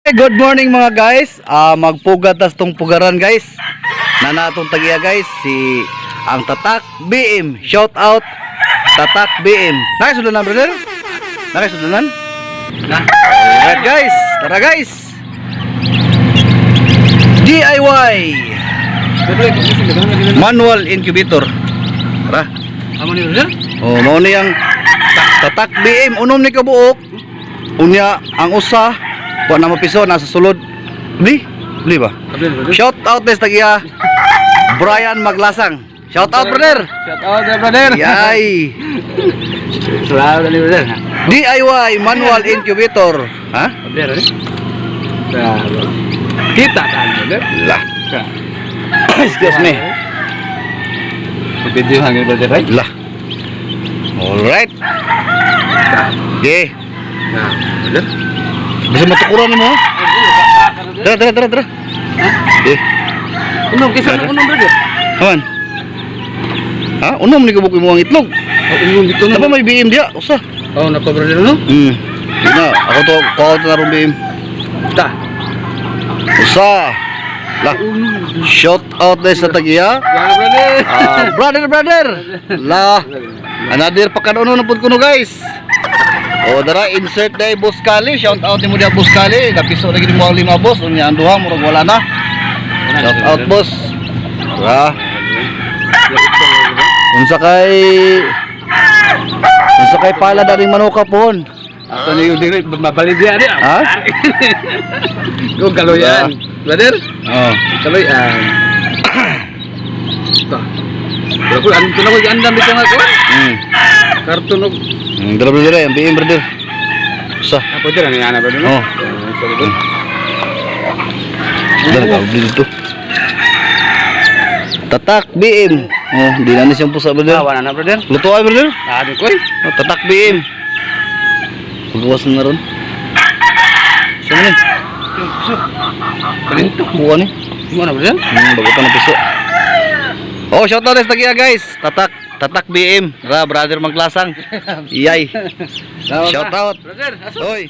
Good morning mga guys. Magpugatas tong pugaran guys. Nanatong tagiya guys si ang Tatak BM. Shout out Tatak BM. Nakisudanan brother? Nakisudanan? Alright guys. Tara guys. DIY manual incubator. Tara. Amo ni brother? Oh, mao ni ang Tatak BM unom ni kabuok. Unya ang usa wa na mapiso nasa sulod. Bli ba? Shout out des tagiya Brian Maglasang. Shout out brother. Shout out brother. Yay. Salamat ni brother. DIY manual incubator. Ha? Brother. Kita kan brother. Lah. Excuse me. Video hangin brother right? Lah. Alright. Okay. Nah, brother. Bisa matukuran mo. Tara. Okay. Unom kisa unom brother. Aman. Ha? Unom ni kabuk mo ang itlog. Unom dito na. Apa may BM dia? Usa. Oh, napa brother no? Di na. Ako to tarong BM. Ta. Usa. Lah. Shout out des sa tagiya. Brother. Brother. Lah. Another pakadono na pud kuno guys. O dara insert day boss kali. Shout out nimo dia boss kali. Napiso lagi mo 5 boss. Unya ang duha murag wala na. Shout out boss. Dara. Unsa kay pala daring manuka pon. Ato ni yung diri mabalik dia dia. Ha? Yung kaloyan. Brother? Oh. Kaloyan. Ta. Pero ko andun ko andam dito nga ko. Karton og Dara brother, ang BM brother. Usa. apa dira ni ana brother no? Oh. Dara ka dito. Tatak BM. Oh, di na siyang pusa brother. Awan na brother. Luto ay brother. Adi koy. Oh, Tatak BM. Pagwas na ron. Saan ni? Kalinto. Buwan ni. Gimana brother? Bago pa na piso. Oh, shout out sa tagiya guys. Tatak BM. Ra brother Maglasang. Iyay. Shout out. Brother, aso. Oy.